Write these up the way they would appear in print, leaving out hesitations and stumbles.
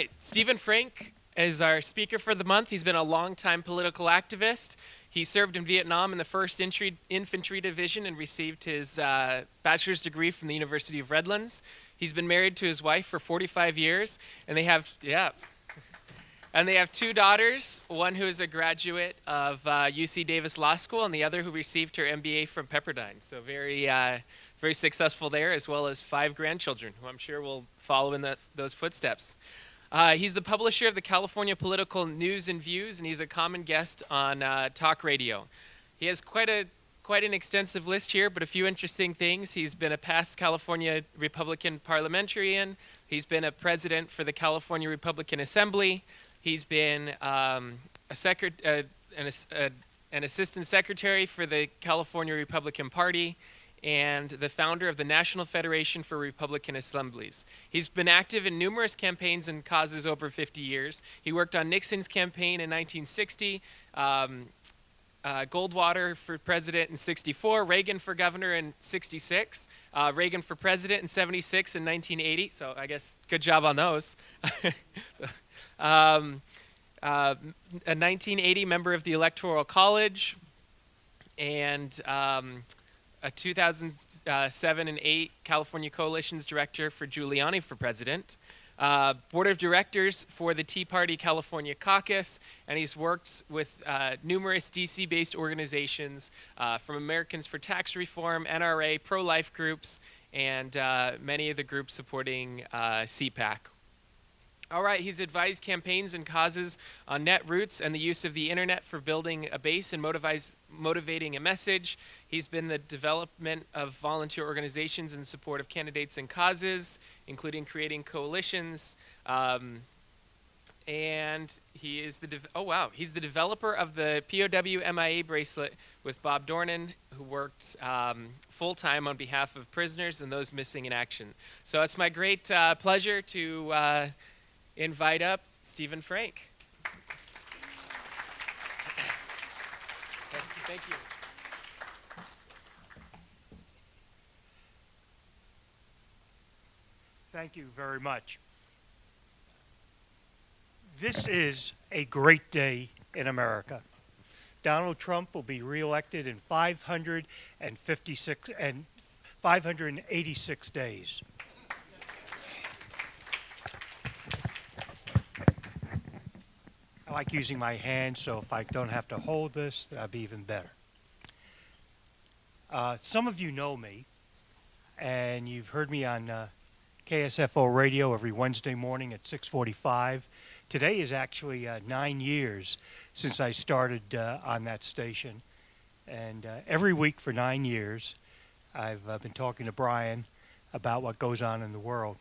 right, Stephen Frank is our speaker for the month. He's been a longtime political activist. He served in Vietnam in the 1st Infantry Division and received his bachelor's degree from the University of Redlands. He's been married to his wife for 45 years, and they have, and they have 2 daughters, one who is a graduate of UC Davis Law School and the other who received her MBA from Pepperdine. So very successful there, as well as 5 grandchildren, who I'm sure will follow in those footsteps. He's the publisher of the California Political News and Views, and he's a common guest on talk radio. He has quite an extensive list here, but a few interesting things. He's been a past California Republican parliamentarian. He's been a president for the California Republican Assembly. He's been an assistant secretary for the California Republican Party and the founder of the National Federation for Republican Assemblies. He's been active in numerous campaigns and causes over 50 years. He worked on Nixon's campaign in 1960, Goldwater for president in 64, Reagan for governor in 66, Reagan for president in 76 and 1980, so I guess good job on those. A 1980 member of the Electoral College, and a 2007 and 8 California Coalition's director for Giuliani for president, board of directors for the Tea Party California Caucus, and he's worked with numerous DC-based organizations from Americans for Tax Reform, NRA, pro-life groups, and many of the groups supporting CPAC. All right, he's advised campaigns and causes on netroots and the use of the internet for building a base and motivating a message. He's been the development of volunteer organizations in support of candidates and causes, including creating coalitions. And he is he's the developer of the POW MIA bracelet with Bob Dornan, who worked full-time on behalf of prisoners and those missing in action. So it's my great pleasure to invite up Stephen Frank. Thank you. Thank you very much. This is a great day in America. Donald Trump will be reelected in 586 days. I like using my hands, so if I don't have to hold this, that'd be even better. Some of you know me, and you've heard me on KSFO radio every Wednesday morning at 6:45. Today is actually 9 years since I started on that station, and every week for 9 years, I've been talking to Brian about what goes on in the world.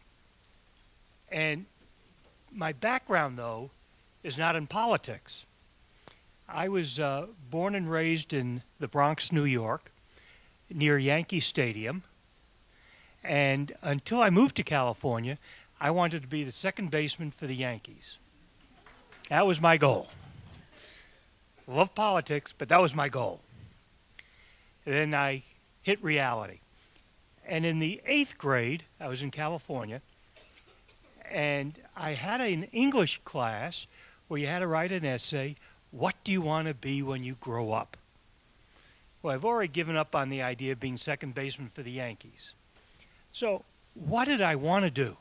And my background, though, is not in politics. I was born and raised in the Bronx, New York, near Yankee Stadium. And until I moved to California, I wanted to be the second baseman for the Yankees. That was my goal. Love politics, but that was my goal. And then I hit reality. And in the 8th grade, I was in California, and I had an English class where you had to write an essay, what do you want to be when you grow up? Well, I've already given up on the idea of being second baseman for the Yankees. So what did I want to do?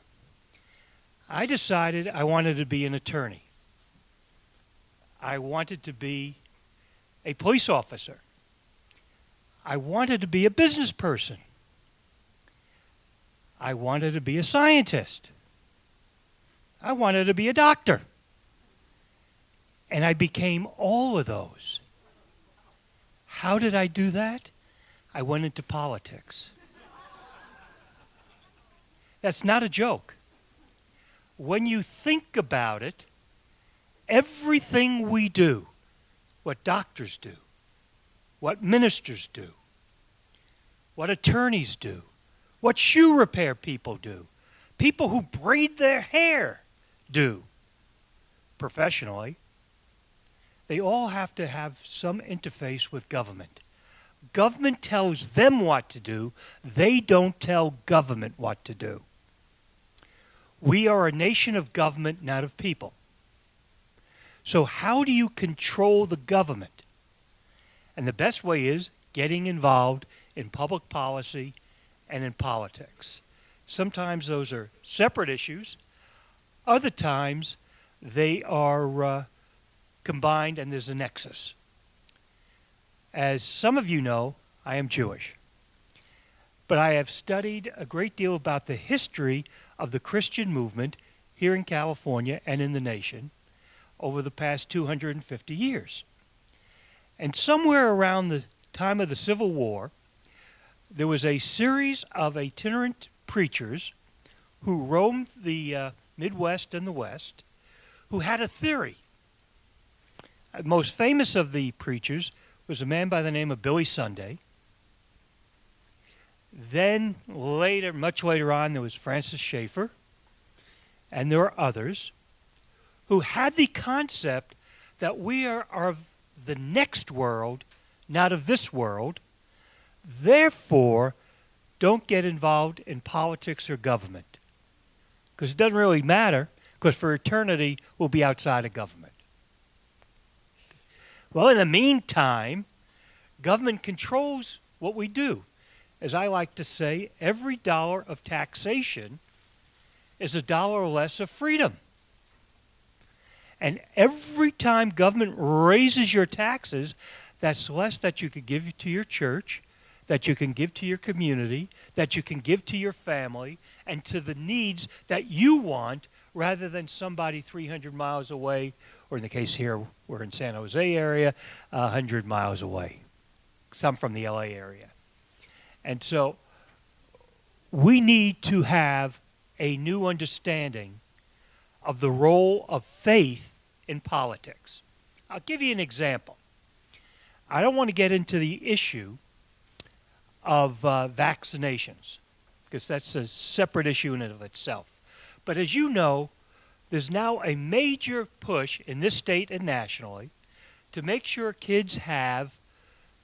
I decided I wanted to be an attorney. I wanted to be a police officer. I wanted to be a business person. I wanted to be a scientist. I wanted to be a doctor. And I became all of those. How did I do that? I went into politics. That's not a joke. When you think about it, everything we do, what doctors do, what ministers do, what attorneys do, what shoe repair people do, people who braid their hair do professionally, they all have to have some interface with government. Government tells them what to do. They don't tell government what to do. We are a nation of government, not of people. So how do you control the government? And the best way is getting involved in public policy and in politics. Sometimes those are separate issues. Other times they are combined and there's a nexus. As some of you know, I am Jewish. But I have studied a great deal about the history of the Christian movement here in California and in the nation over the past 250 years. And somewhere around the time of the Civil War, there was a series of itinerant preachers who roamed the Midwest and the West who had a theory. Most famous of the preachers was a man by the name of Billy Sunday. Then later, much later on, there was Francis Schaeffer, and there were others who had the concept that we are of the next world, not of this world. Therefore, don't get involved in politics or government. Because it doesn't really matter, because for eternity, we'll be outside of government. Well, in the meantime, government controls what we do. As I like to say, every dollar of taxation is a dollar less of freedom. And every time government raises your taxes, that's less that you could give to your church, that you can give to your community, that you can give to your family, and to the needs that you want, rather than somebody 300 miles away, or in the case here, we're in San Jose area, 100 miles away. Some from the LA area. And so we need to have a new understanding of the role of faith in politics. I'll give you an example. I don't want to get into the issue of vaccinations, because that's a separate issue in and of itself. But as you know, there's now a major push in this state and nationally to make sure kids have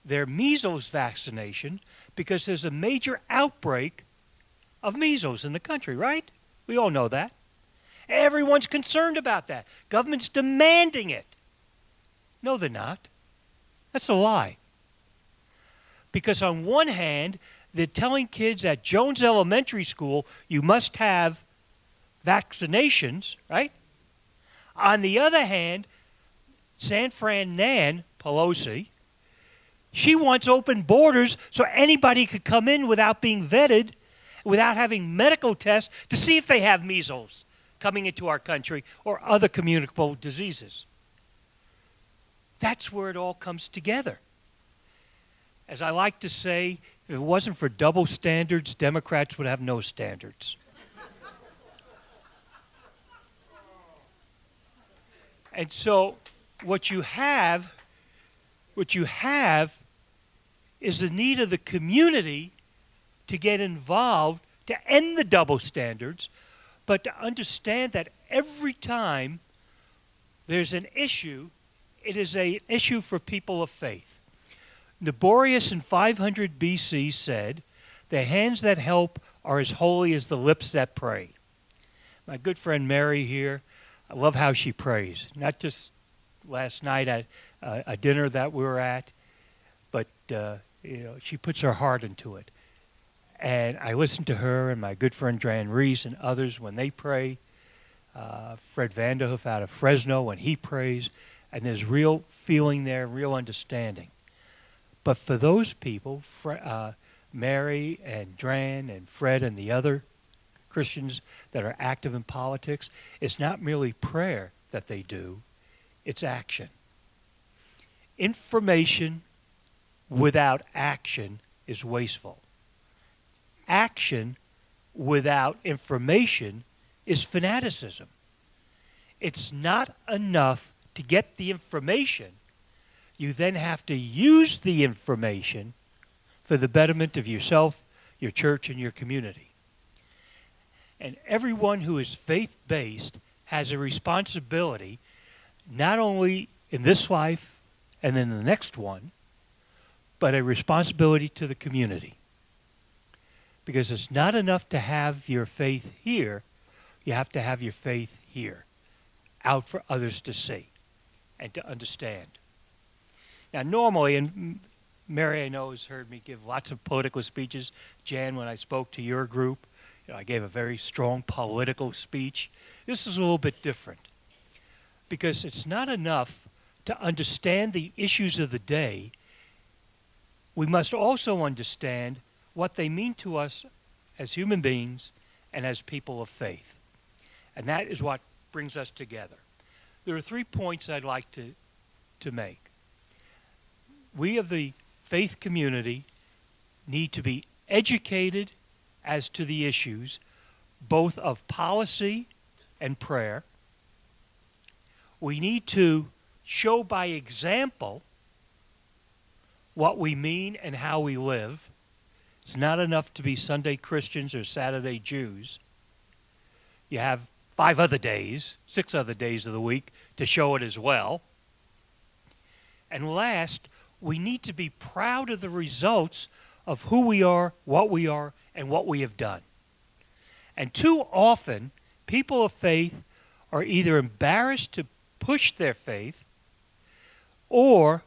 their measles vaccination, because there's a major outbreak of measles in the country, right? We all know that. Everyone's concerned about that. Government's demanding it. No, they're not. That's a lie. Because on one hand, they're telling kids at Jones Elementary School, you must have vaccinations, right? On the other hand, San Fran Nan Pelosi, she wants open borders so anybody could come in without being vetted, without having medical tests to see if they have measles coming into our country or other communicable diseases. That's where it all comes together. As I like to say, if it wasn't for double standards, Democrats would have no standards. And so what you have is the need of the community to get involved to end the double standards, but to understand that every time there's an issue, it is an issue for people of faith. Neborius in 500 BC said, "The hands that help are as holy as the lips that pray." My good friend Mary here, I love how she prays. Not just last night at a dinner that we were at, but she puts her heart into it. And I listen to her and my good friend Dran Reese and others when they pray. Fred Vanderhoof out of Fresno when he prays. And there's real feeling there, real understanding. But for those people, Mary and Dran and Fred and the other Christians that are active in politics, it's not merely prayer that they do, it's action. Information without action is wasteful. Action without information is fanaticism. It's not enough to get the information. You then have to use the information for the betterment of yourself, your church, and your community. And everyone who is faith-based has a responsibility, not only in this life and in the next one, but a responsibility to the community. Because it's not enough to have your faith here. you have to have your faith here, out for others to see and to understand. Now, normally, and Mary, I know, has heard me give lots of political speeches. Jan, when I spoke to your group, I gave a very strong political speech. This is a little bit different because it's not enough to understand the issues of the day. We must also understand what they mean to us as human beings and as people of faith. And that is what brings us together. There are 3 points I'd like to make. We of the faith community need to be educated as to the issues, both of policy and prayer. We need to show by example what we mean and how we live. It's not enough to be Sunday Christians or Saturday Jews. You have 5 other days, 6 other days of the week to show it as well. And last, we need to be proud of the results of who we are, and what we have done. And too often, people of faith are either embarrassed to push their faith, or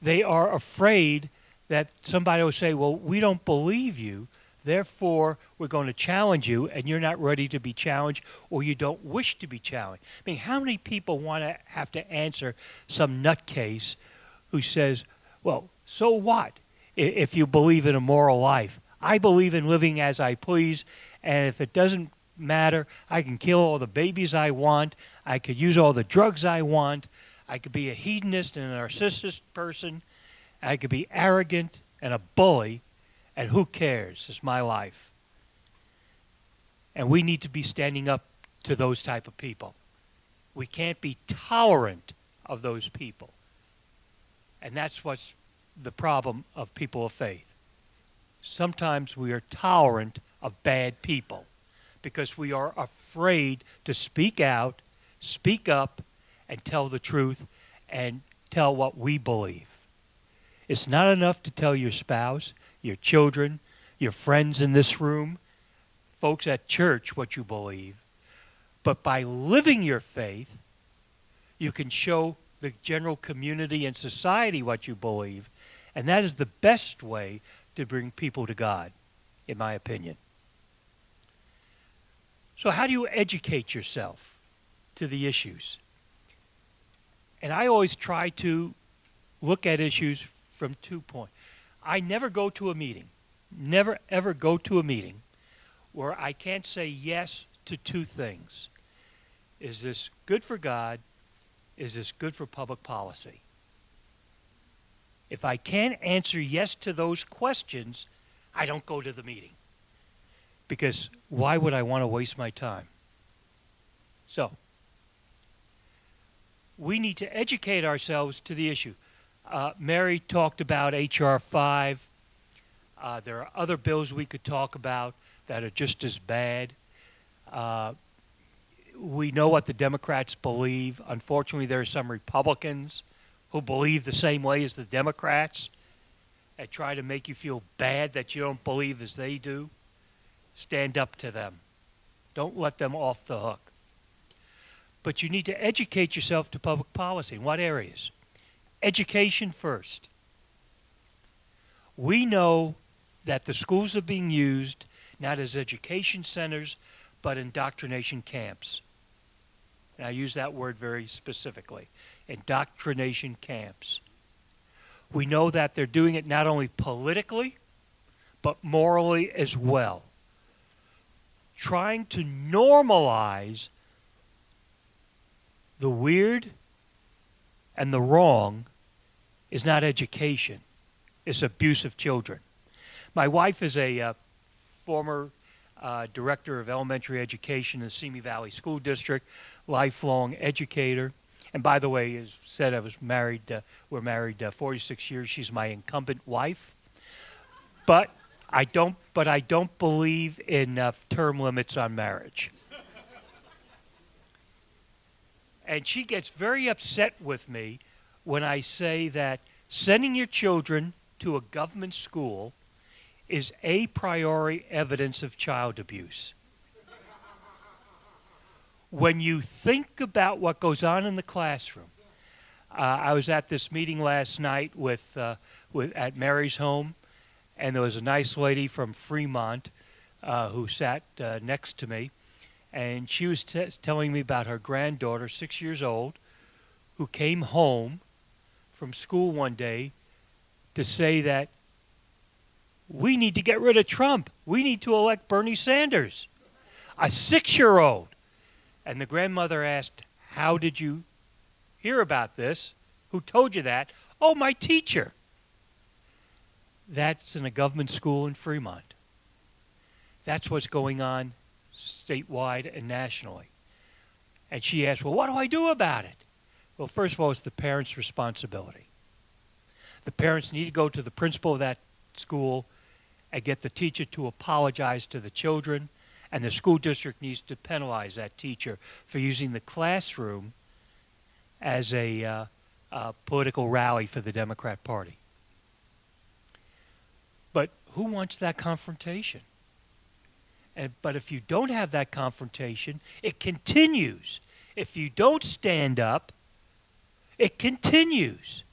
they are afraid that somebody will say, well, we don't believe you, therefore we're going to challenge you, and you're not ready to be challenged, or you don't wish to be challenged. I mean, how many people want to have to answer some nutcase who says, well, so what if you believe in a moral life? I believe in living as I please, and if it doesn't matter, I can kill all the babies I want, I could use all the drugs I want, I could be a hedonist and a narcissist person, I could be arrogant and a bully, and who cares? It's my life. And we need to be standing up to those type of people. We can't be tolerant of those people. And that's what's the problem of people of faith. Sometimes we are tolerant of bad people because we are afraid to speak out, speak up, and tell the truth and tell what we believe. It's not enough to tell your spouse, your children, your friends in this room, folks at church what you believe. But by living your faith, you can show the general community and society what you believe. And that is the best way to bring people to God, in my opinion. So how do you educate yourself to the issues? And I always try to look at issues from 2 points. I never go to a meeting, never ever go to a meeting where I can't say yes to 2 things. Is this good for God? Is this good for public policy? If I can't answer yes to those questions, I don't go to the meeting. Because why would I want to waste my time? So, we need to educate ourselves to the issue. Mary talked about H.R. 5. There are other bills we could talk about that are just as bad. We know what the Democrats believe. Unfortunately, there are some Republicans who believe the same way as the Democrats and try to make you feel bad that you don't believe as they do. Stand up to them. Don't let them off the hook. But you need to educate yourself to public policy. In what areas? Education first. We know that the schools are being used not as education centers, but indoctrination camps. And I use that word very specifically. Indoctrination camps. We know that they're doing it not only politically, but morally as well. Trying to normalize the weird and the wrong is not education. It's abuse of children. My wife is a former director of elementary education in the Simi Valley School District, lifelong educator. And by the way, as said, I was married. We're married 46 years. She's my incumbent wife. But I don't believe in term limits on marriage. And she gets very upset with me when I say that sending your children to a government school is a priori evidence of child abuse. When you think about what goes on in the classroom, I was at this meeting last night at Mary's home, and there was a nice lady from Fremont who sat next to me, and she was telling me about her granddaughter, 6 years old, who came home from school one day to say that we need to get rid of Trump. We need to elect Bernie Sanders. A 6-year-old. And the grandmother asked, how did you hear about this? Who told you that? Oh, my teacher. That's in a government school in Fremont. That's what's going on statewide and nationally. And she asked, well, what do I do about it? Well, first of all, it's the parents' responsibility. The parents need to go to the principal of that school and get the teacher to apologize to the children, and the school district needs to penalize that teacher for using the classroom as a political rally for the Democrat Party. But who wants that confrontation? But if you don't have that confrontation, it continues. If you don't stand up, it continues.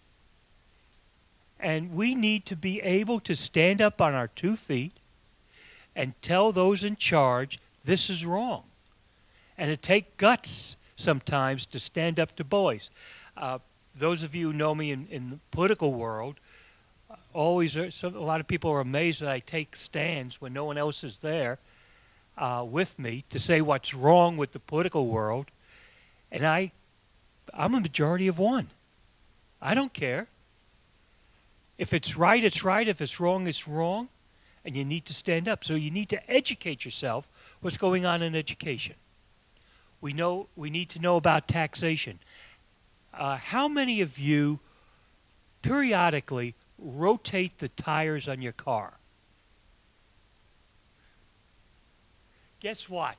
And we need to be able to stand up on our 2 feet and tell those in charge this is wrong. And it takes guts sometimes to stand up to bullies. Those of you who know me in the political world, a lot of people are amazed that I take stands when no one else is there with me to say what's wrong with the political world. And I'm a majority of one. I don't care. If it's right, it's right. If it's wrong, it's wrong. And you need to stand up. So you need to educate yourself what's going on in education. We need to know about taxation. How many of you periodically rotate the tires on your car? Guess what?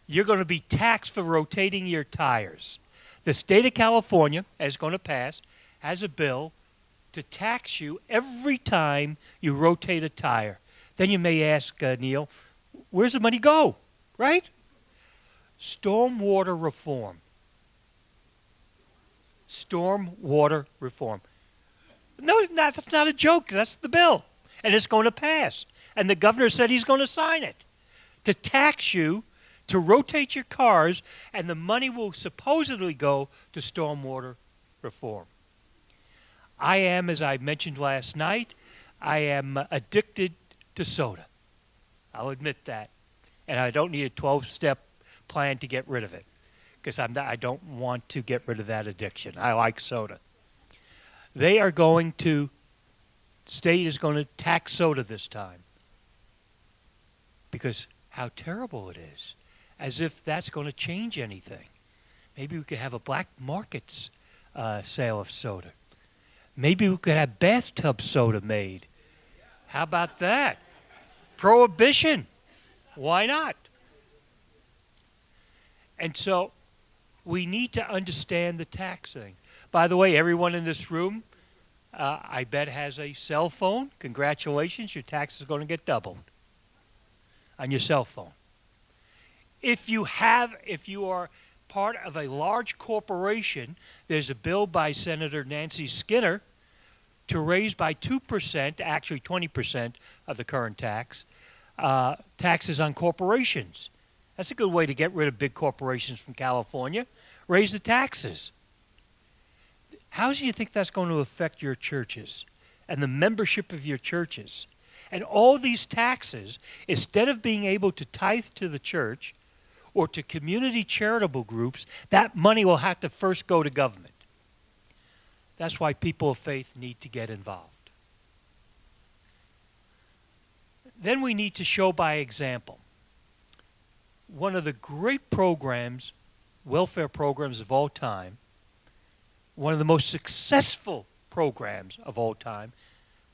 You're going to be taxed for rotating your tires. The state of California, as going to pass, has a bill to tax you every time you rotate a tire. Then you may ask, Neil, where's the money go? Right? Stormwater reform. Stormwater reform. No, that's not a joke. That's the bill. And it's going to pass. And the governor said he's going to sign it. To tax you, to rotate your cars, and the money will supposedly go to stormwater reform. I am, as I mentioned last night, I am addicted to soda. I'll admit that. And I don't need a 12-step plan to get rid of it because I don't want to get rid of that addiction. I like soda. They are going to, state is going to tax soda this time because how terrible it is, as if that's going to change anything. Maybe we could have a black markets sale of soda. Maybe we could have bathtub soda made. How about that? Prohibition. Why not? And so we need to understand the tax thing. By the way, everyone in this room, I bet has a cell phone. Congratulations, your tax is going to get doubled on your cell phone. If you are part of a large corporation, there's a bill by Senator Nancy Skinner to raise by 2%, actually 20% of the current tax, taxes on corporations. That's a good way to get rid of big corporations from California. Raise the taxes. How do you think that's going to affect your churches and the membership of your churches? And all these taxes, instead of being able to tithe to the church or to community charitable groups, that money will have to first go to government. That's why people of faith need to get involved. Then we need to show by example. One of the great programs, welfare programs of all time, one of the most successful programs of all time,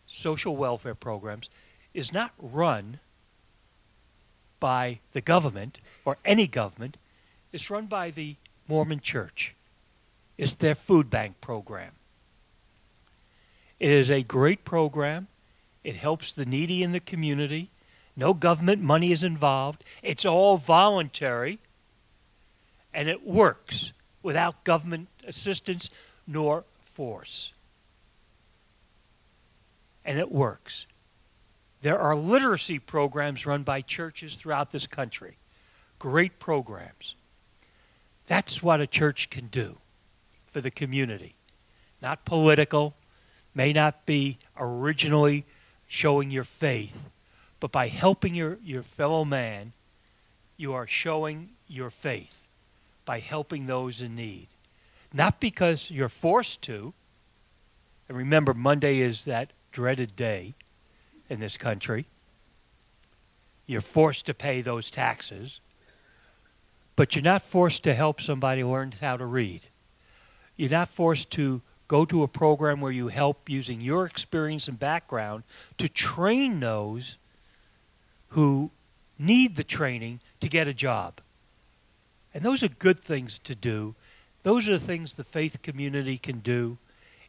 social welfare programs, is not run by the government or any government. It's run by the Mormon Church. It's their food bank program. It is a great program. It helps the needy in the community. No government money is involved. It's all voluntary. And it works without government assistance nor force. And it works. There are literacy programs run by churches throughout this country. Great programs. That's what a church can do for the community. Not political, may not be originally showing your faith, but by helping your fellow man, you are showing your faith by helping those in need. Not because you're forced to. And remember, Monday is that dreaded day in this country. You're forced to pay those taxes, but you're not forced to help somebody learn how to read. You're not forced to go to a program where you help using your experience and background to train those who need the training to get a job. And those are good things to do. Those are the things the faith community can do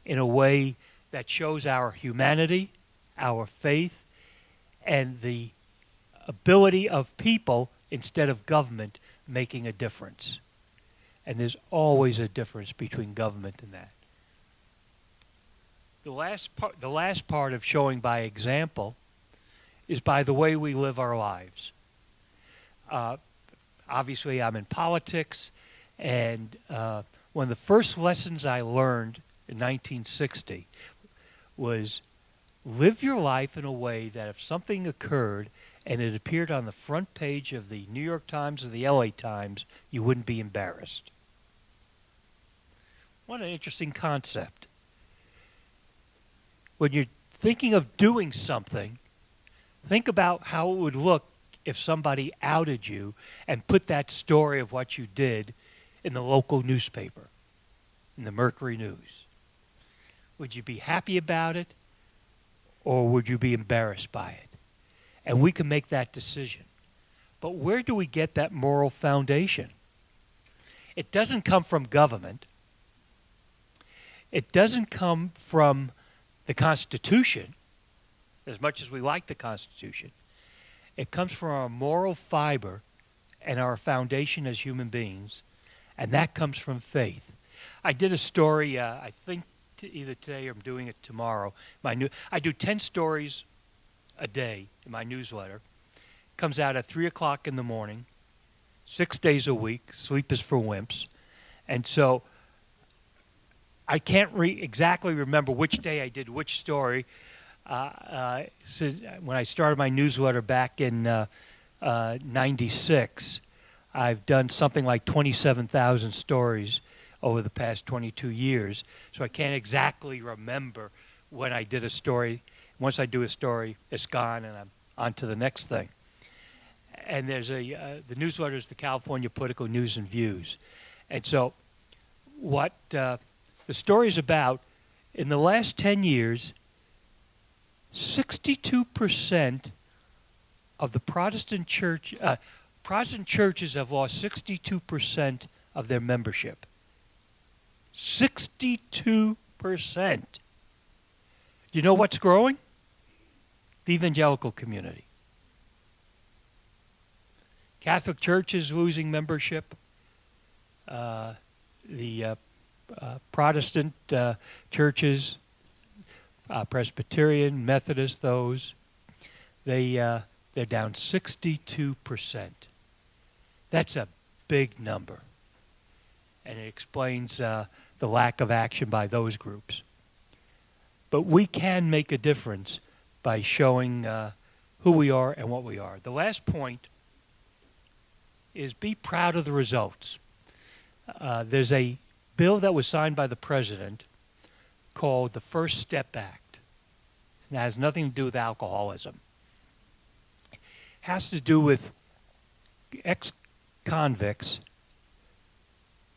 in a way that shows our humanity, our faith, and the ability of people instead of government making a difference. And there's always a difference between government and that. The last part of showing by example is by the way we live our lives. Obviously, I'm in politics, and one of the first lessons I learned in 1960 was live your life in a way that if something occurred and it appeared on the front page of the New York Times or the LA Times, you wouldn't be embarrassed. What an interesting concept. When you're thinking of doing something, think about how it would look if somebody outed you and put that story of what you did in the local newspaper, in the Mercury News. Would you be happy about it, or would you be embarrassed by it? And we can make that decision. But where do we get that moral foundation? It doesn't come from government. It doesn't come from the Constitution, as much as we like the Constitution. It comes from our moral fiber and our foundation as human beings, and that comes from faith. I did a story, I think either today or I'm doing it tomorrow. I do 10 stories a day in my newsletter. It comes out at 3 o'clock in the morning, 6 days a week. Sleep is for wimps. And so I can't exactly remember which day I did which story. So when I started my newsletter back in 96, I've done something like 27,000 stories over the past 22 years. So I can't exactly remember when I did a story. Once I do a story, it's gone, and I'm on to the next thing. And there's the newsletter is the California Political News and Views. And so what the story is about, in the last 10 years, 62% of the Protestant churches have lost 62% of their membership. 62%. Do you know what's growing? The evangelical community. Catholic Church is losing membership. The Protestant churches, Presbyterian, Methodist, they're down 62%. That's a big number, and it explains the lack of action by those groups. But we can make a difference by showing who we are and what we are. The last point is be proud of the results. There's a bill that was signed by the president called the First Step Act. It has nothing to do with alcoholism. It has to do with ex-convicts.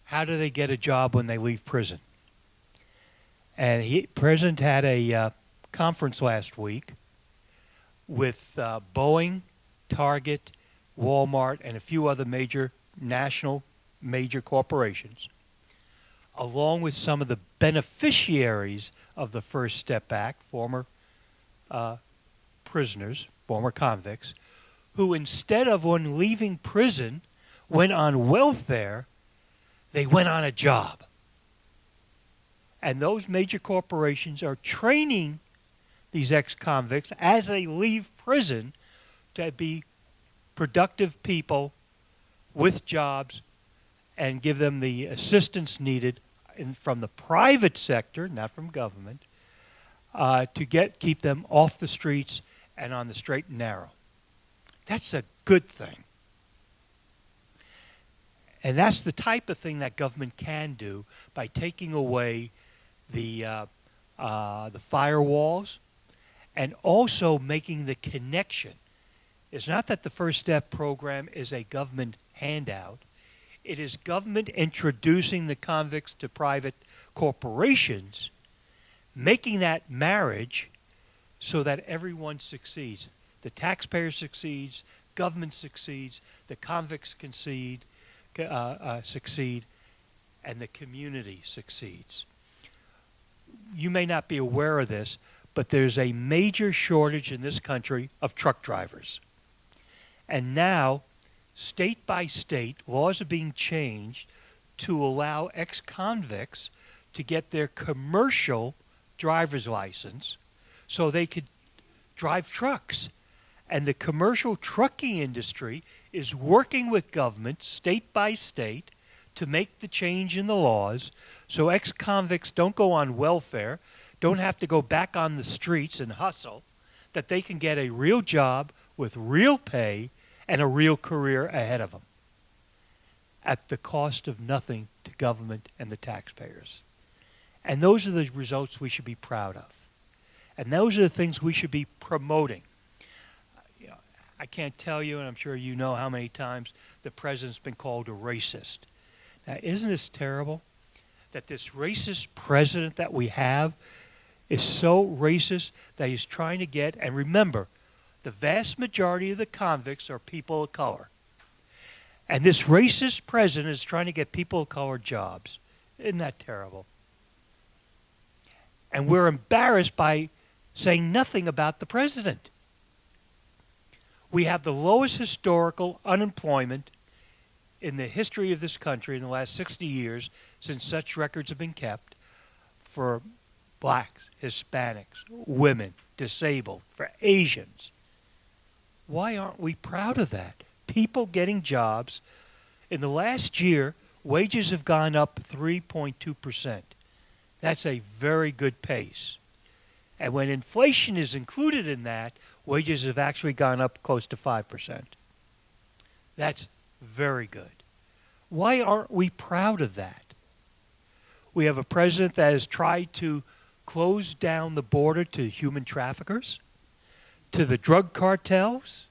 How do they get a job when they leave prison? And the president had a conference last week with Boeing, Target, Walmart, and a few other national major corporations, along with some of the beneficiaries of the First Step Act, former prisoners, former convicts, who instead of when leaving prison went on welfare they went on a job. And those major corporations are training these ex-convicts as they leave prison to be productive people with jobs and give them the assistance needed from the private sector, not from government, to keep them off the streets and on the straight and narrow. That's a good thing. And that's the type of thing that government can do by taking away the firewalls and also making the connection. It's not that the First Step program is a government handout. It is government introducing the convicts to private corporations, making that marriage so that everyone succeeds. The taxpayer succeeds, government succeeds, the convicts succeed, and the community succeeds. You may not be aware of this, but there's a major shortage in this country of truck drivers. And now, state by state, laws are being changed to allow ex-convicts to get their commercial driver's license so they could drive trucks. And the commercial trucking industry is working with government, state by state, to make the change in the laws so ex-convicts don't go on welfare, don't have to go back on the streets and hustle, that they can get a real job with real pay and a real career ahead of them at the cost of nothing to government and the taxpayers. And those are the results we should be proud of. And those are the things we should be promoting. I can't tell you, and I'm sure you know how many times the president's been called a racist. Now, isn't this terrible? That this racist president that we have is so racist that he's trying to get, and remember, the vast majority of the convicts are people of color. And this racist president is trying to get people of color jobs. Isn't that terrible? And we're embarrassed by saying nothing about the president. We have the lowest historical unemployment in the history of this country in the last 60 years since such records have been kept for blacks, Hispanics, women, disabled, for Asians. Why aren't we proud of that? People getting jobs. In the last year, wages have gone up 3.2%. That's a very good pace. And when inflation is included in that, wages have actually gone up close to 5%. That's very good. Why aren't we proud of that? We have a president that has tried to close down the border to human traffickers, to the drug cartels,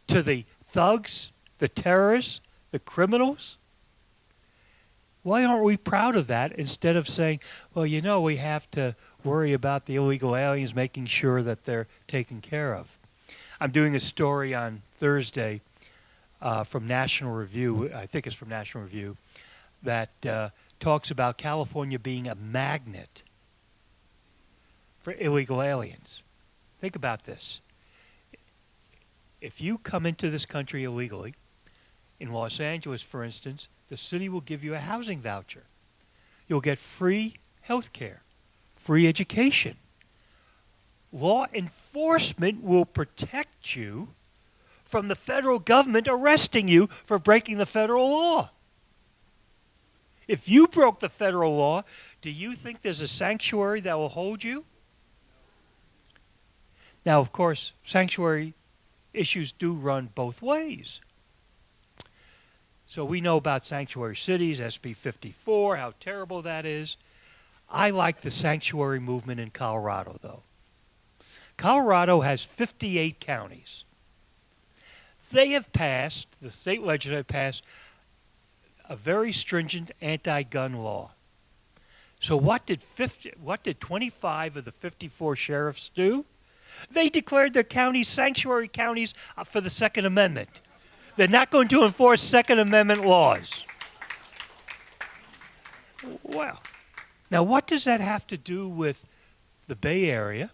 to the thugs, the terrorists, the criminals. Why aren't we proud of that instead of saying, well, you know, we have to worry about the illegal aliens, making sure that they're taken care of. I'm doing a story on Thursday from National Review, I think it's from National Review, that talks about California being a magnet for illegal aliens. Think about this. If you come into this country illegally, in Los Angeles, for instance, the city will give you a housing voucher. You'll get free health care, free education. Law enforcement will protect you from the federal government arresting you for breaking the federal law. If you broke the federal law, do you think there's a sanctuary that will hold you? Now, of course, sanctuary issues do run both ways. So we know about sanctuary cities, SB 54, how terrible that is. I like the sanctuary movement in Colorado, though. Colorado has 58 counties. They have passed, the state legislature passed, a very stringent anti-gun law. So what did 25 of the 54 sheriffs do? They declared their counties sanctuary counties for the Second Amendment. They're not going to enforce Second Amendment laws. Well, now what does that have to do with the Bay Area?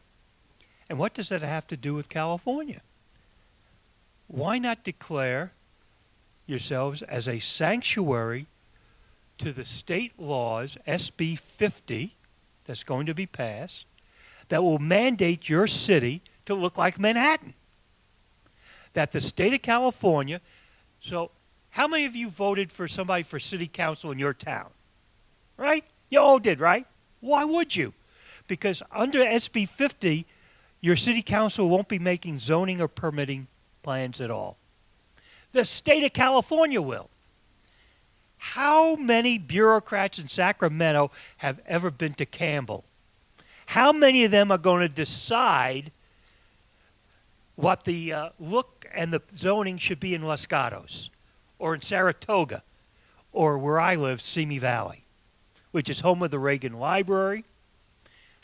And what does that have to do with California? Why not declare yourselves as a sanctuary to the state laws, SB 50, that's going to be passed, that will mandate your city to look like Manhattan. That the state of California, so how many of you voted for somebody for city council in your town? Right? You all did, right? Why would you? Because under SB 50, your city council won't be making zoning or permitting plans at all. The state of California will. How many bureaucrats in Sacramento have ever been to Campbell? How many of them are going to decide what the look and the zoning should be in Los Gatos or in Saratoga or where I live, Simi Valley, which is home of the Reagan Library?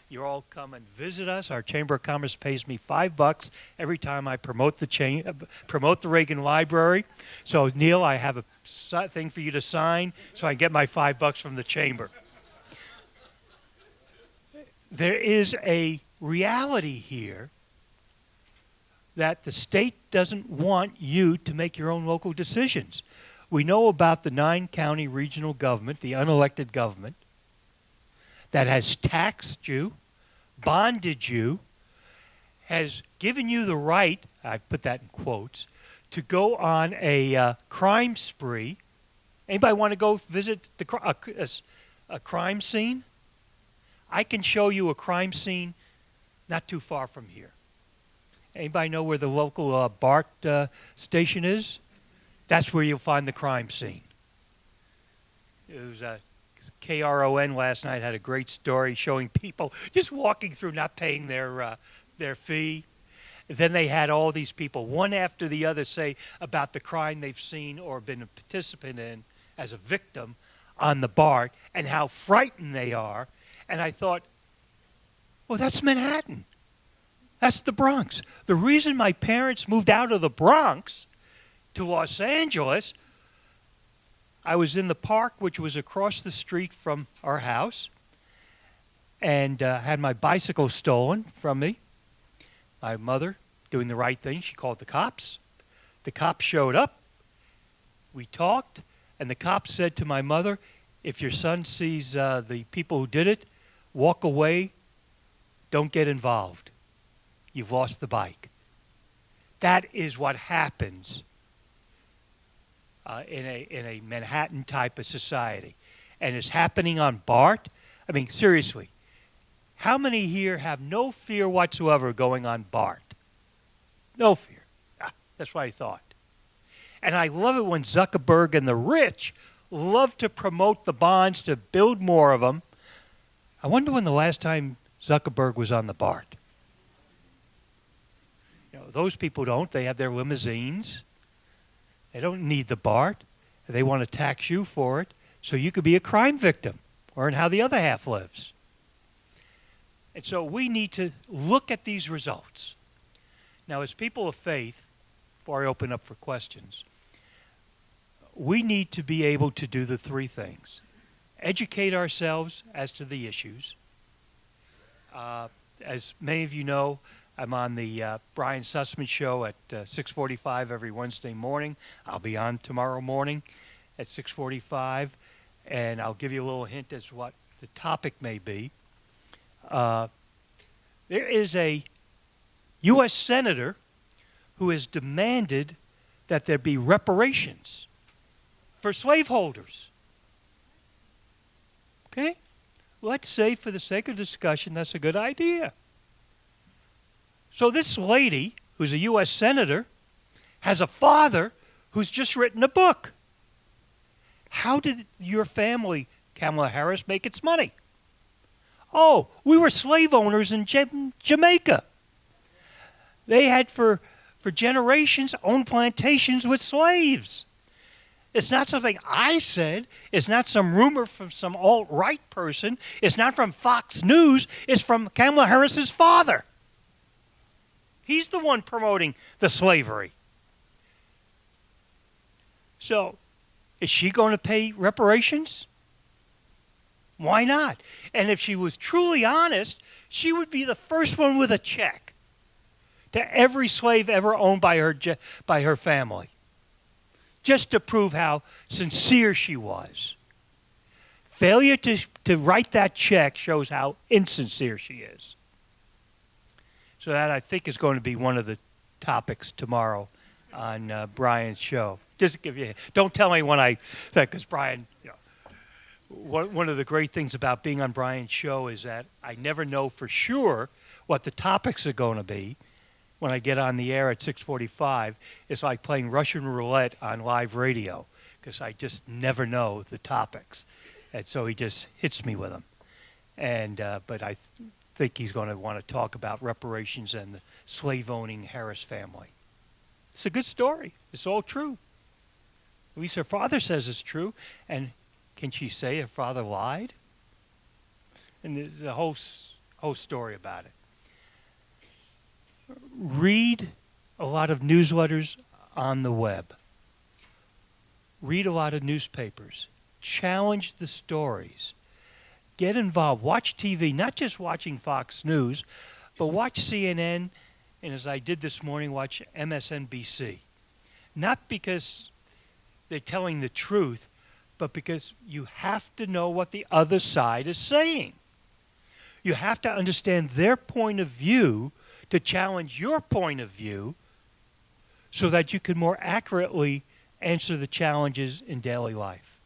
You all come and visit us. Our Chamber of Commerce pays me $5 every time I promote the Reagan Library. So, Neil, I have a thing for you to sign so I get my $5 from the Chamber. There is a reality here that the state doesn't want you to make your own local decisions. We know about the 9-county regional government, the unelected government, that has taxed you, bonded you, has given you the right, I put that in quotes, to go on a crime spree. Anybody want to go visit a crime scene? I can show you a crime scene not too far from here. Anybody know where the local BART station is? That's where you'll find the crime scene. It was KRON last night had a great story showing people just walking through not paying their fee. Then they had all these people, one after the other, say about the crime they've seen or been a participant in as a victim on the BART and how frightened they are. And I thought, well, that's Manhattan. That's the Bronx. The reason my parents moved out of the Bronx to Los Angeles, I was in the park, which was across the street from our house, and had my bicycle stolen from me. My mother, doing the right thing, she called the cops. The cops showed up. We talked, and the cops said to my mother, if your son sees the people who did it, walk away, don't get involved. You've lost the bike. That is what happens in a Manhattan type of society. And it's happening on BART. I mean, seriously, how many here have no fear whatsoever going on BART? No fear. That's what I thought. And I love it when Zuckerberg and the rich love to promote the bonds to build more of them. I wonder when the last time Zuckerberg was on the BART. You know, those people don't. They have their limousines. They don't need the BART. They want to tax you for it so you could be a crime victim or in how the other half lives. And so we need to look at these results. Now, as people of faith, before I open up for questions, we need to be able to do the three things. Educate ourselves as to the issues. As many of you know, I'm on the Brian Sussman show at 6:45 every Wednesday morning. I'll be on tomorrow morning at 6:45, and I'll give you a little hint as to what the topic may be. There is a U.S. Senator who has demanded that there be reparations for slaveholders. Okay? Let's say, for the sake of discussion, that's a good idea. So this lady, who's a U.S. Senator, has a father who's just written a book. How did your family, Kamala Harris, make its money? Oh, we were slave owners in Jamaica. They had, for generations, owned plantations with slaves. It's not something I said. It's not some rumor from some alt-right person. It's not from Fox News. It's from Kamala Harris's father. He's the one promoting the slavery. So, is she going to pay reparations? Why not? And if she was truly honest, she would be the first one with a check to every slave ever owned by her family, just to prove how sincere she was. failure to write that check shows how insincere she is. So that, I think, is going to be one of the topics tomorrow on Brian's show. Just to give you, don't tell anyone I said, because Brian, one of the great things about being on Brian's show is that I never know for sure what the topics are going to be. When I get on the air at 6:45, it's like playing Russian roulette on live radio, because I just never know the topics. And so he just hits me with them. And but I think he's going to want to talk about reparations and the slave-owning Harris family. It's a good story. It's all true. At least her father says it's true. And can she say her father lied? And there's the whole story about it. Read a lot of newsletters on the web. Read a lot of newspapers. Challenge the stories. Get involved. Watch TV, not just watching Fox News, but watch CNN, and as I did this morning, watch MSNBC. Not because they're telling the truth, but because you have to know what the other side is saying. You have to understand their point of view to challenge your point of view so that you can more accurately answer the challenges in daily life.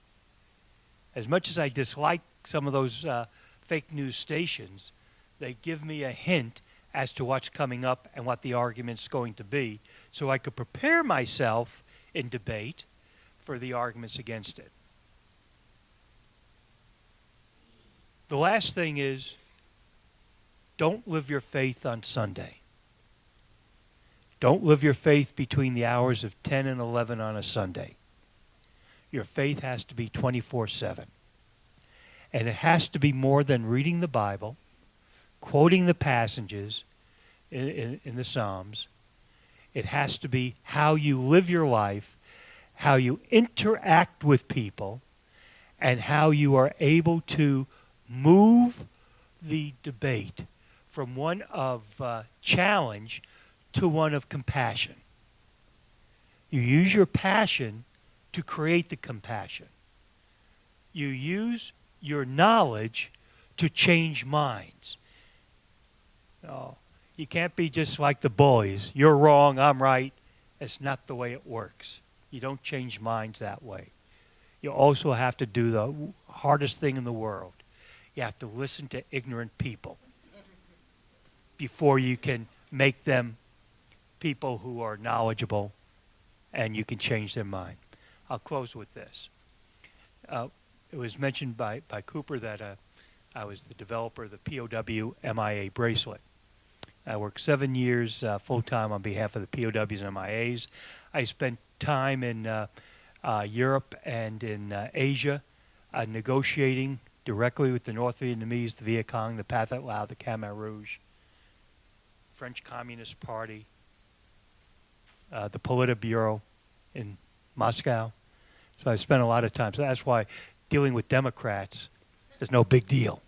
As much as I dislike some of those fake news stations, they give me a hint as to what's coming up and what the argument's going to be, so I could prepare myself in debate for the arguments against it. The last thing is, don't live your faith on Sunday. Don't live your faith between the hours of 10 and 11 on a Sunday. Your faith has to be 24/7. And it has to be more than reading the Bible, quoting the passages in the Psalms. It has to be how you live your life, how you interact with people, and how you are able to move the debate from one of challenge to one of compassion. You use your passion to create the compassion. You use your knowledge to change minds. No, you can't be just like the bullies. You're wrong, I'm right. That's not the way it works. You don't change minds that way. You also have to do the hardest thing in the world. You have to listen to ignorant people before you can make them people who are knowledgeable and you can change their mind. I'll close with this. It was mentioned by Cooper that I was the developer of the POW MIA bracelet. I worked 7 years full-time on behalf of the POWs and MIAs. I spent time in Europe and in Asia negotiating directly with the North Vietnamese, the Viet Cong, the Pathet Lao, the Khmer Rouge, French Communist Party, the Politburo in Moscow. So I spent a lot of time. So that's why dealing with Democrats is no big deal.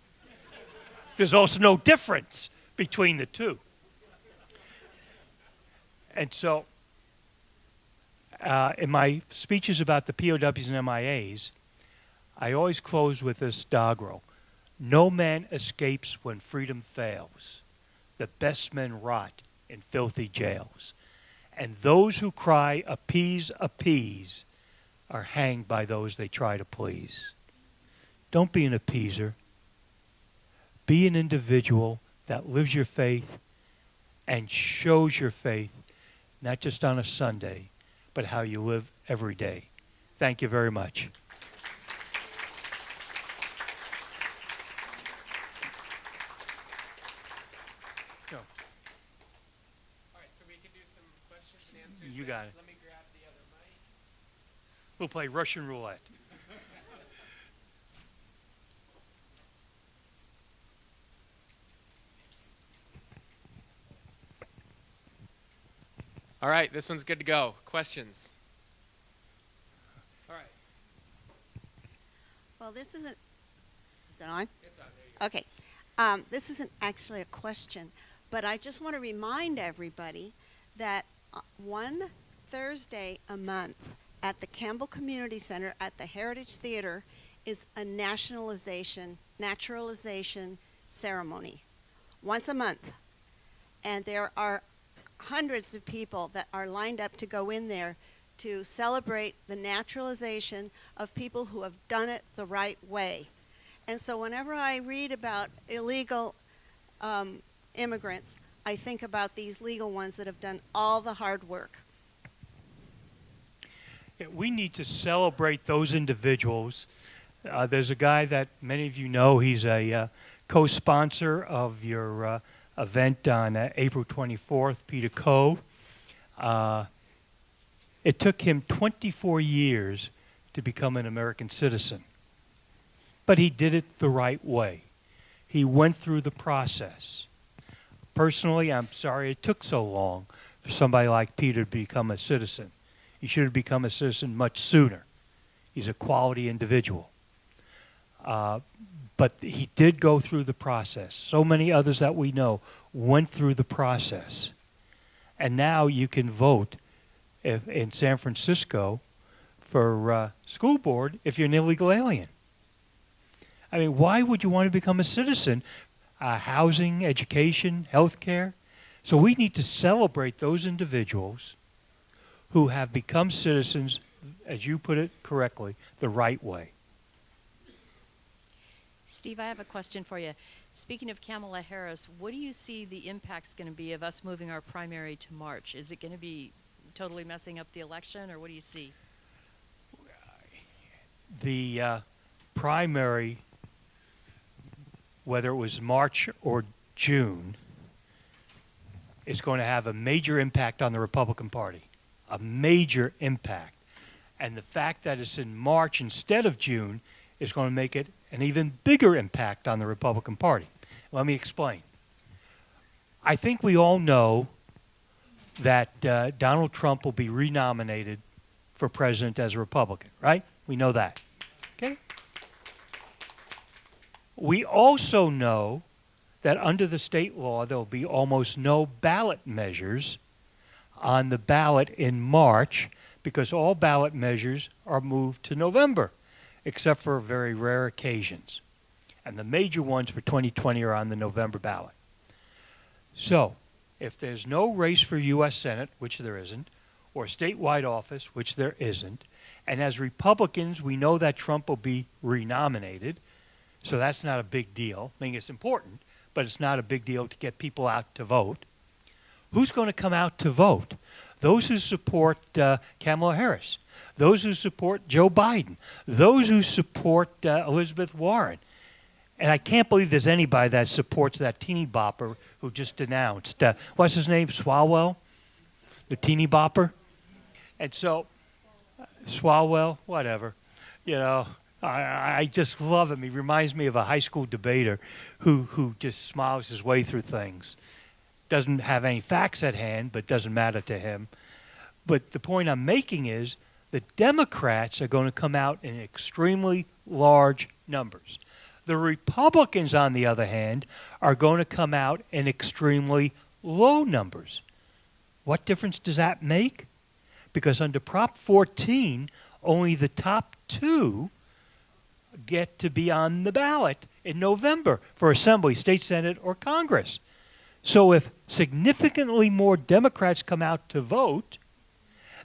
There's also no difference between the two. And so in my speeches about the POWs and MIAs, I always close with this doggerel. No man escapes when freedom fails. The best men rot in filthy jails. And those who cry, appease, appease, are hanged by those they try to please. Don't be an appeaser. Be an individual that lives your faith and shows your faith, not just on a Sunday, but how you live every day. Thank you very much. All right, so we can do some questions and answers. You got it. Let me grab the other mic. We'll play Russian roulette. All right, this one's good to go. Questions? All right. Well, this isn't. Is it on? It's on. There you go. Okay. This isn't actually a question, but I just want to remind everybody that one Thursday a month at the Campbell Community Center at the Heritage Theater is a naturalization ceremony once a month. And there are hundreds of people that are lined up to go in there to celebrate the naturalization of people who have done it the right way. And so whenever I read about illegal immigrants, I think about these legal ones that have done all the hard work. Yeah, we need to celebrate those individuals. There's a guy that many of you know. He's a co-sponsor of your event on April 24th, Peter Coe. It took him 24 years to become an American citizen. But he did it the right way. He went through the process. Personally, I'm sorry it took so long for somebody like Peter to become a citizen. He should have become a citizen much sooner. He's a quality individual. But he did go through the process. So many others that we know went through the process. And now you can vote in San Francisco for school board if you're an illegal alien. I mean, why would you want to become a citizen? Housing, education, health care. So we need to celebrate those individuals who have become citizens, as you put it correctly, the right way. Steve, I have a question for you. Speaking of Kamala Harris, what do you see the impact's going to be of us moving our primary to March? Is it going to be totally messing up the election, or what do you see? The primary, whether it was March or June, is going to have a major impact on the Republican Party. A major impact. And the fact that it's in March instead of June is going to make it an even bigger impact on the Republican Party. Let me explain. I think we all know that Donald Trump will be renominated for president as a Republican, right? We know that. Okay? We also know that under the state law, there will be almost no ballot measures on the ballot in March because all ballot measures are moved to November, except for very rare occasions. And the major ones for 2020 are on the November ballot. So, if there's no race for U.S. Senate, which there isn't, or statewide office, which there isn't, and as Republicans, we know that Trump will be renominated, so that's not a big deal. I mean, it's important, but it's not a big deal to get people out to vote. Who's going to come out to vote? Those who support Kamala Harris, those who support Joe Biden, those who support Elizabeth Warren. And I can't believe there's anybody that supports that teeny bopper who just announced, what's his name, Swalwell? The teeny bopper? And so, Swalwell, whatever. You know, I just love him. He reminds me of a high school debater who just smiles his way through things. Doesn't have any facts at hand, but doesn't matter to him. But the point I'm making is the Democrats are going to come out in extremely large numbers. The Republicans, on the other hand, are going to come out in extremely low numbers. What difference does that make? Because under Prop 14, only the top two get to be on the ballot in November for Assembly, State Senate, or Congress. So if significantly more Democrats come out to vote,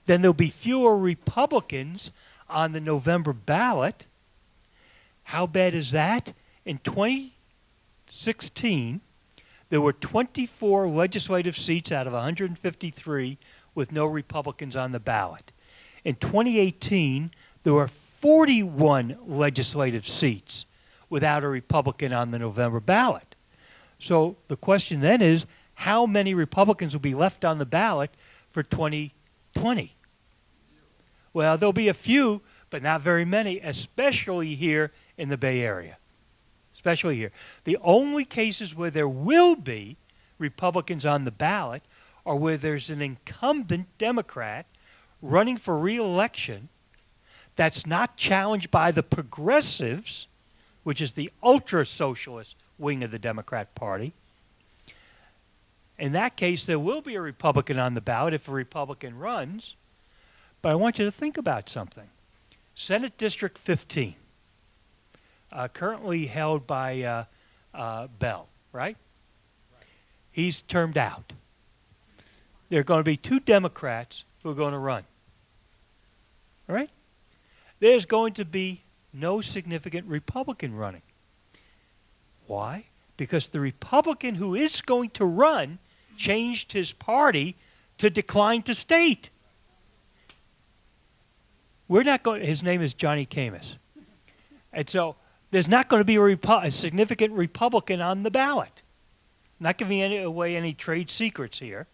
then there'll be fewer Republicans on the November ballot. How bad is that? In 2016, there were 24 legislative seats out of 153 with no Republicans on the ballot. In 2018, there were 41 legislative seats without a Republican on the November ballot. So the question then is, how many Republicans will be left on the ballot for 2020? Well, there'll be a few, but not very many, especially here in the Bay Area. Especially here. The only cases where there will be Republicans on the ballot are where there's an incumbent Democrat running for re-election that's not challenged by the progressives, which is the ultra-socialist wing of the Democrat Party. In that case, there will be a Republican on the ballot if a Republican runs. But I want you to think about something. Senate District 15. currently held by Bell, right? He's termed out. There are going to be 2 Democrats who are going to run. All right? There's going to be no significant Republican running. Why? Because the Republican who is going to run changed his party to decline to state. We're not going. His name is Johnny Camus, and so there's not going to be a significant Republican on the ballot. Not giving away any trade secrets here.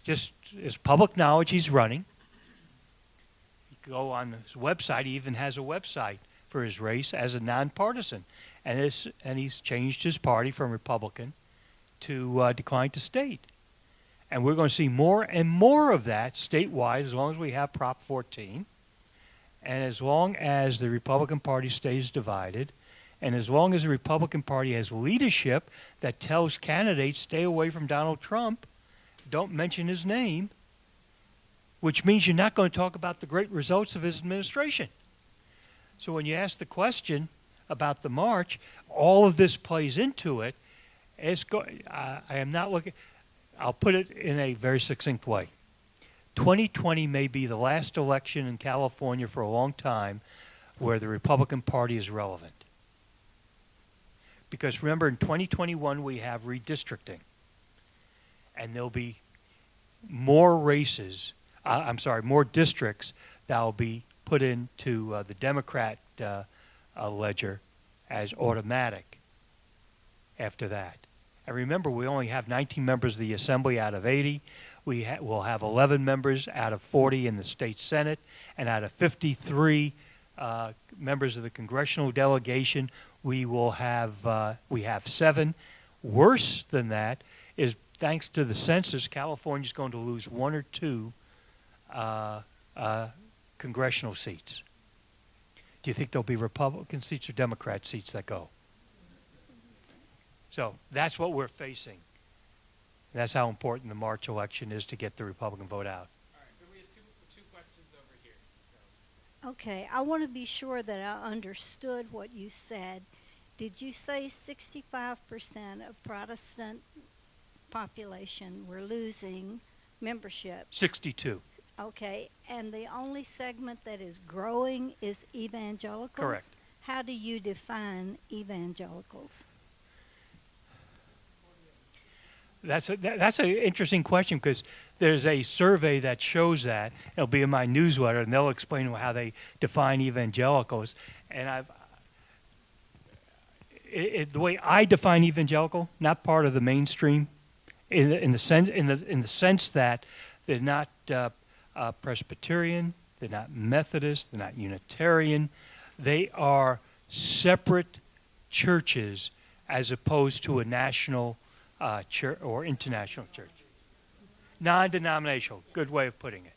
Just as public knowledge, he's running. You go on his website. He even has a website for his race as a nonpartisan, and he's changed his party from Republican to decline to state. And we're going to see more and more of that statewide as long as we have Prop 14. And as long as the Republican Party stays divided, and as long as the Republican Party has leadership that tells candidates stay away from Donald Trump, don't mention his name, which means you're not going to talk about the great results of his administration. So when you ask the question about the march, all of this plays into it. I am not looking. I'll put it in a very succinct way. 2020 may be the last election in California for a long time where the Republican Party is relevant. Because remember, in 2021 we have redistricting. And there'll be more races, more districts that will be put into the Democrat ledger as automatic after that. And remember, we only have 19 members of the Assembly out of 80. We'll have 11 members out of 40 in the state Senate, and out of 53 members of the congressional delegation, we have 7. Worse than that is, thanks to the census, California's going to lose 1 or 2 congressional seats. Do you think there'll be Republican seats or Democrat seats that go? So that's what we're facing. That's how important the March election is to get the Republican vote out. All right, then we have two questions over here. So. Okay, I want to be sure that I understood what you said. Did you say 65% of Protestant population were losing membership? 62. Okay, and the only segment that is growing is evangelicals? Correct. How do you define evangelicals? That's an interesting question, because there's a survey that shows that. It'll be in my newsletter, and they'll explain how they define evangelicals. And the way I define evangelical, not part of the mainstream, in the sense that they're not Presbyterian, they're not Methodist, they're not Unitarian. They are separate churches as opposed to a national church or international church. Non-denominational, good way of putting it.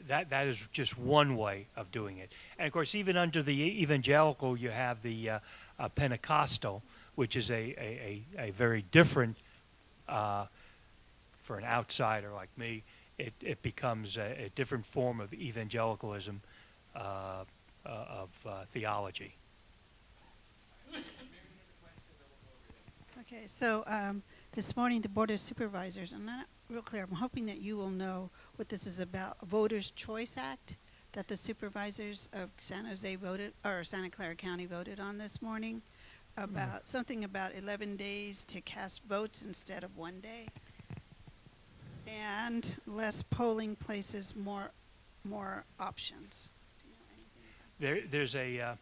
That is just one way of doing it. And of course, even under the evangelical, you have the Pentecostal, which is a very different, for an outsider like me, it becomes a different form of evangelicalism of theology. Okay, so this morning the Board of Supervisors, I'm not real clear, I'm hoping that you will know what this is about. A Voters' Choice Act that the supervisors of San Jose voted, or Santa Clara County voted on this morning, about something about 11 days to cast votes instead of 1 day, and less polling places, more options. Do you know anything about There's a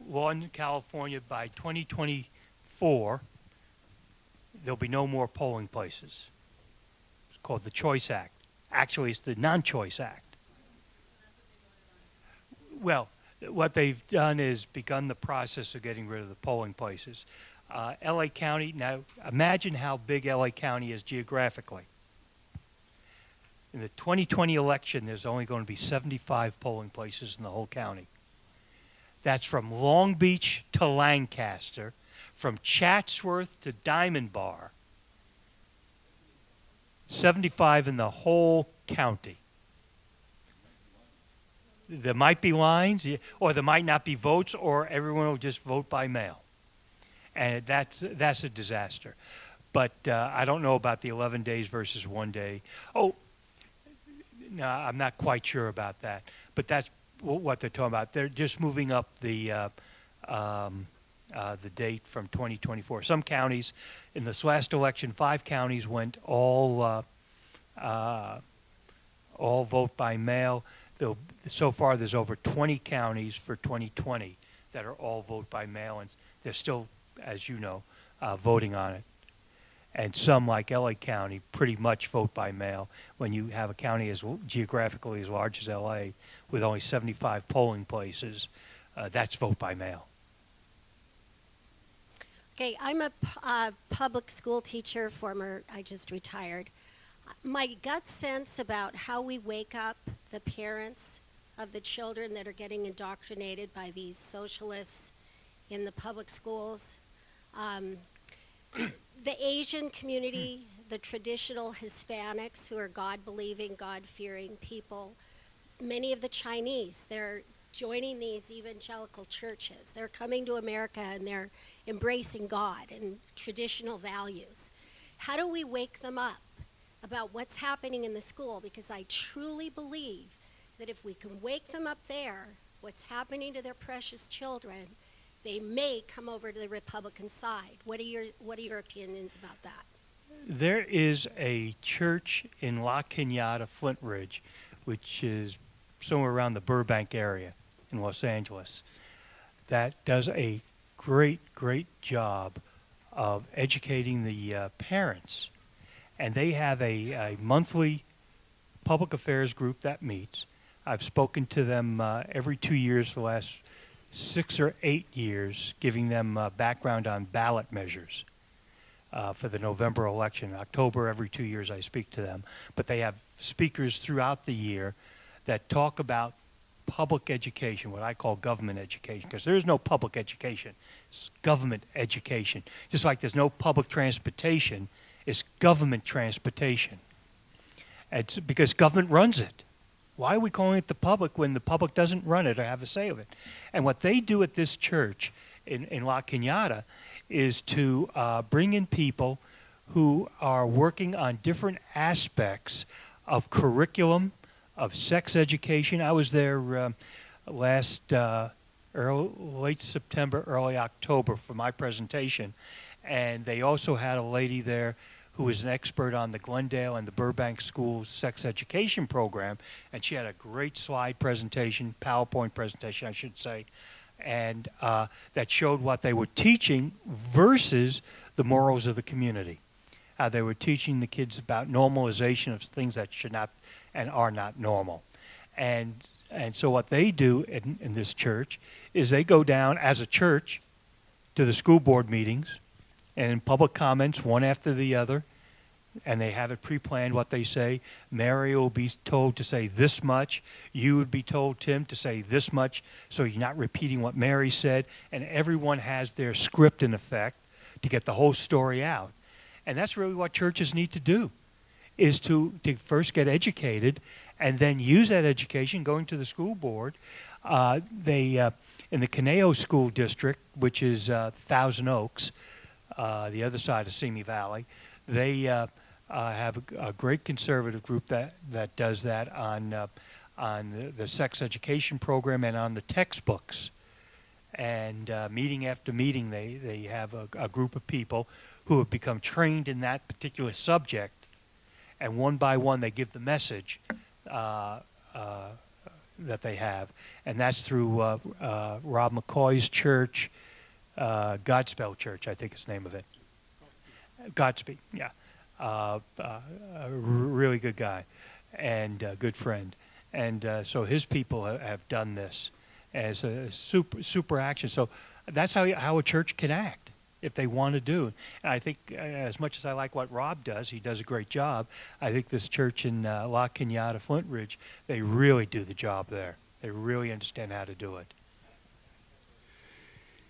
law in California by 2024, there'll be no more polling places. It's called the Choice Act. Actually, it's the Non-Choice Act. Well, what they've done is begun the process of getting rid of the polling places. LA County, now imagine how big LA County is geographically. In the 2020 election, there's only going to be 75 polling places in the whole county. That's from Long Beach to Lancaster, from Chatsworth to Diamond Bar. 75 in the whole county. There might be lines, or there might not be votes, or everyone will just vote by mail. And that's a disaster. But I don't know about the 11 days versus 1 day. Oh, no, I'm not quite sure about that. But that's what they're talking about. They're just moving up the date from 2024. Some counties, in this last election, 5 counties went all vote by mail. So far, there's over 20 counties for 2020 that are all vote by mail, and they're still, as you know, voting on it. And some, like LA County, pretty much vote by mail. When you have a county as geographically as large as LA, with only 75 polling places, that's vote by mail. Okay, I'm a public school teacher, I just retired. My gut sense about how we wake up the parents of the children that are getting indoctrinated by these socialists in the public schools, the Asian community, the traditional Hispanics who are God-believing, God-fearing people, many of the Chinese, they're joining these evangelical churches. They're coming to America and they're embracing God and traditional values. How do we wake them up about what's happening in the school? Because I truly believe that if we can wake them up there, what's happening to their precious children, they may come over to the Republican side. What are your opinions about that? There is a church in La Cañada, Flint Ridge, which is somewhere around the Burbank area in Los Angeles, that does a great job of educating the parents. And they have a monthly public affairs group that meets. I've spoken to them every 2 years for the last 6 or 8 years, giving them background on ballot measures for the November election. In October, every 2 years, I speak to them. But they have speakers throughout the year that talk about public education, what I call government education, because there is no public education. It's government education. Just like there's no public transportation, it's government transportation. It's because government runs it. Why are we calling it the public when the public doesn't run it or have a say of it? And what they do at this church in La Cañada is to bring in people who are working on different aspects of curriculum, of sex education. I was there late September, early October for my presentation, and they also had a lady there who is an expert on the Glendale and the Burbank Schools sex education program, and she had a great slide presentation, PowerPoint presentation, I should say, and that showed what they were teaching versus the morals of the community. They were teaching the kids about normalization of things that should not and are not normal. And so what they do in this church is they go down as a church to the school board meetings, and in public comments, one after the other, and they have it pre-planned what they say. Mary will be told to say this much. You would be told, Tim, to say this much, so you're not repeating what Mary said. And everyone has their script in effect to get the whole story out. And that's really what churches need to do, is to first get educated and then use that education going to the school board. In the Caneo School District, which is Thousand Oaks, the other side of Simi Valley, they have a great conservative group that does that on the sex education program and on the textbooks. And meeting after meeting, they have a group of people who have become trained in that particular subject, and one by one they give the message that they have, and that's through Rob McCoy's church, Godspell Church, I think is the name of it. Godspeed, yeah. A really good guy and a good friend. And so his people have done this as a super action. So that's how a church can act if they want to do. And I think as much as I like what Rob does, he does a great job. I think this church in La Cañada, Flint Ridge, they really do the job there. They really understand how to do it.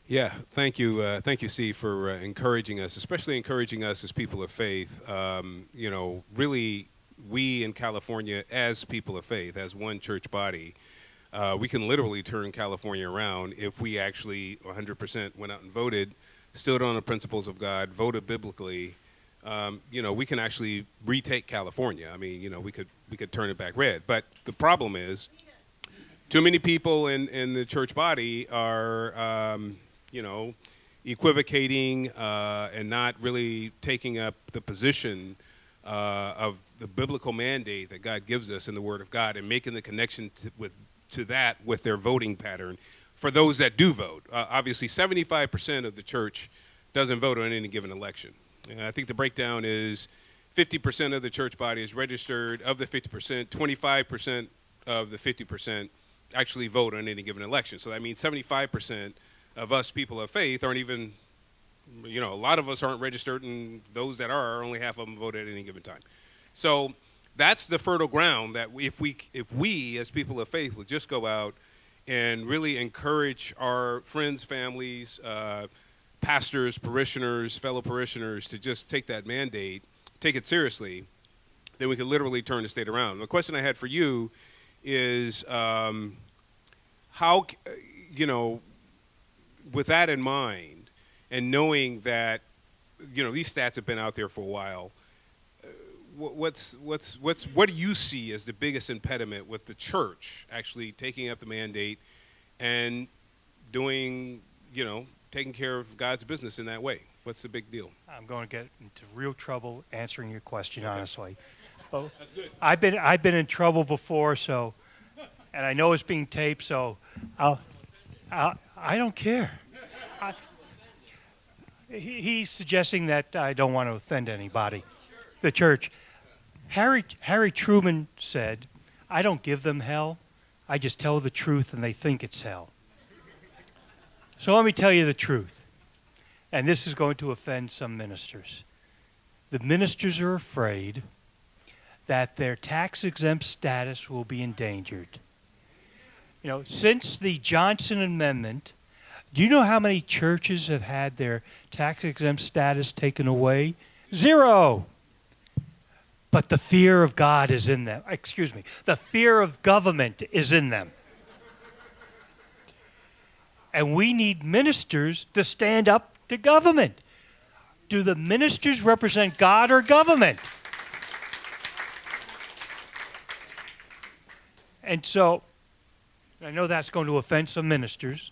Yeah, thank you, Steve, for encouraging us, especially encouraging us as people of faith. Really, we in California, as people of faith, as one church body, We can literally turn California around if we actually 100% went out and voted, stood on the principles of God, voted biblically. We can actually retake California. I mean, we could turn it back red. But the problem is, too many people in the church body are, equivocating and not really taking up the position of the biblical mandate that God gives us in the Word of God and making the connection to that with their voting pattern for those that do vote. Obviously, 75% of the church doesn't vote on any given election. And I think the breakdown is 50% of the church body is registered. Of the 50%, 25% of the 50% actually vote on any given election. So that means 75% of us people of faith aren't even, a lot of us aren't registered, and those that are, only half of them vote at any given time. So that's the fertile ground that if we as people of faith would just go out and really encourage our friends, families, pastors, parishioners, fellow parishioners to just take that mandate, take it seriously, then we could literally turn the state around. The question I had for you is how, with that in mind and knowing that, these stats have been out there for a while, what do you see as the biggest impediment with the church actually taking up the mandate and doing, taking care of God's business in that way? What's the big deal? I'm going to get into real trouble answering your question, honestly. Oh, That's good. I've been in trouble before, and I know it's being taped, so I don't care. He's suggesting that I don't want to offend anybody. The church. Harry Truman said, "I don't give them hell. I just tell the truth, and they think it's hell." So let me tell you the truth. And this is going to offend some ministers. The ministers are afraid that their tax-exempt status will be endangered. Since the Johnson Amendment, do you know how many churches have had their tax-exempt status taken away? 0. But the fear of God is in them. The fear of government is in them. And we need ministers to stand up to government. Do the ministers represent God or government? And so, I know that's going to offend some ministers,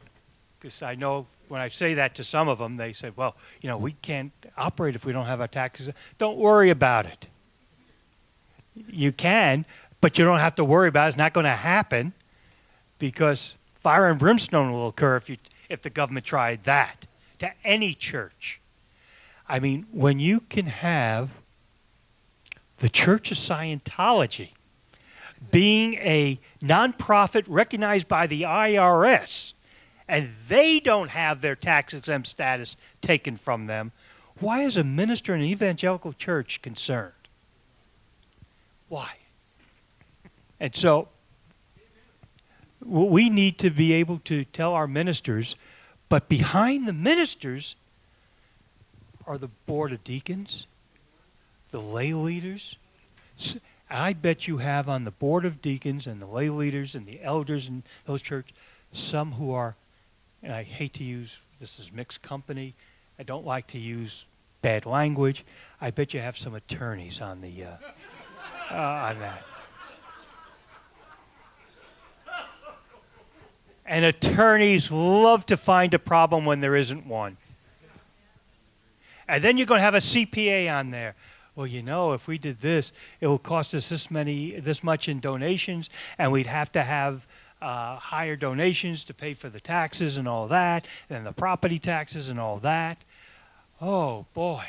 because I know when I say that to some of them, they say, well, we can't operate if we don't have our taxes. Don't worry about it. You can, but you don't have to worry about it. It's not going to happen, because fire and brimstone will occur if the government tried that to any church. I mean, when you can have the Church of Scientology being a nonprofit recognized by the IRS, and they don't have their tax-exempt status taken from them, why is a minister in an evangelical church concerned? Why? And so we need to be able to tell our ministers, but behind the ministers are the board of deacons, the lay leaders. I bet you have on the board of deacons and the lay leaders and the elders in those churches some who are, and I hate to use, this is mixed company, I don't like to use bad language, I bet you have some attorneys on the on that. And attorneys love to find a problem when there isn't one. And then you're going to have a CPA on there. Well, if we did this, it will cost us this much in donations, and we'd have to have higher donations to pay for the taxes and all that, and the property taxes and all that. Oh, boy.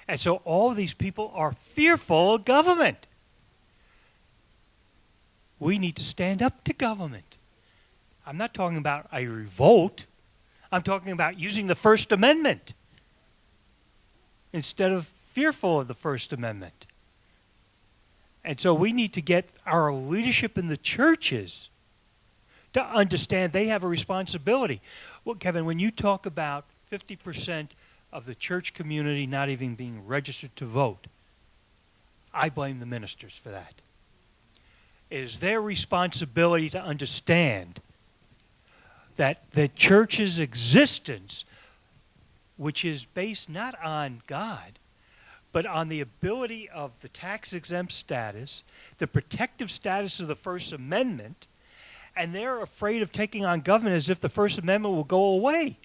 And so all of these people are fearful of government. We need to stand up to government. I'm not talking about a revolt. I'm talking about using the First Amendment instead of fearful of the First Amendment. And so we need to get our leadership in the churches to understand they have a responsibility. Well, Kevin, when you talk about 50% of the church community not even being registered to vote, I blame the ministers for that. It is their responsibility to understand that the church's existence, which is based not on God, but on the ability of the tax-exempt status, the protective status of the First Amendment, and they're afraid of taking on government as if the First Amendment will go away.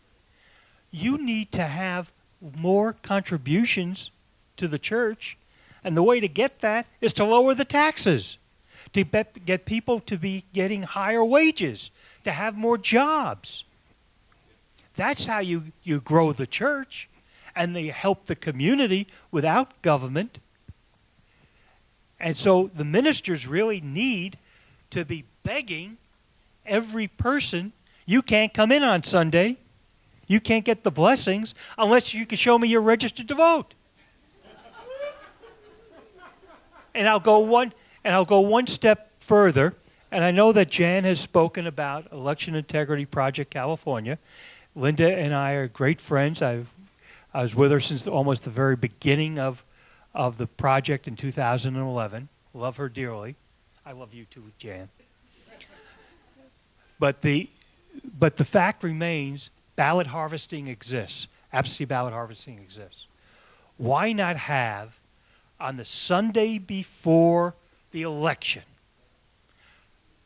You need to have more contributions to the church, and the way to get that is to lower the taxes, to get people to be getting higher wages, to have more jobs. That's how you grow the church, and they help the community without government. And so the ministers really need to be begging every person, you can't come in on Sunday, you can't get the blessings unless you can show me you're registered to vote. And I'll go one step further, and I know that Jan has spoken about Election Integrity Project California. Linda and I are great friends. I was with her since almost the very beginning of the project in 2011. Love her dearly. I love you too, Jan. But the fact remains, ballot harvesting exists. Absentee ballot harvesting exists. Why not have, on the Sunday before the election,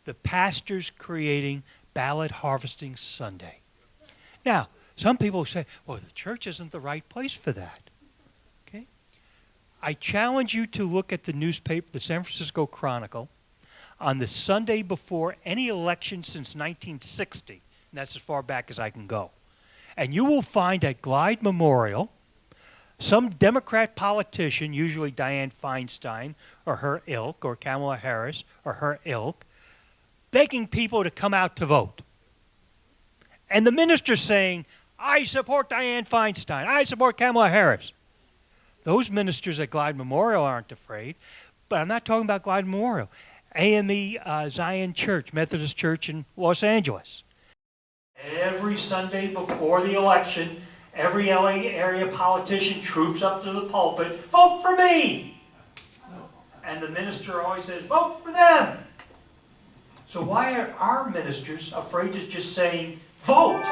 the pastors creating ballot harvesting Sunday? Now, some people say, well, the church isn't the right place for that. Okay? I challenge you to look at the newspaper, the San Francisco Chronicle, on the Sunday before any election since 1960, and that's as far back as I can go. And you will find at Glide Memorial some Democrat politician, usually Dianne Feinstein or her ilk, or Kamala Harris or her ilk, begging people to come out to vote. And the minister saying, I support Dianne Feinstein, I support Kamala Harris. Those ministers at Glide Memorial aren't afraid, but I'm not talking about Glide Memorial. AME Zion Church, Methodist Church in Los Angeles. Every Sunday before the election, every LA area politician troops up to the pulpit, vote for me! And the minister always says, vote for them! So why are our ministers afraid to just say, vote?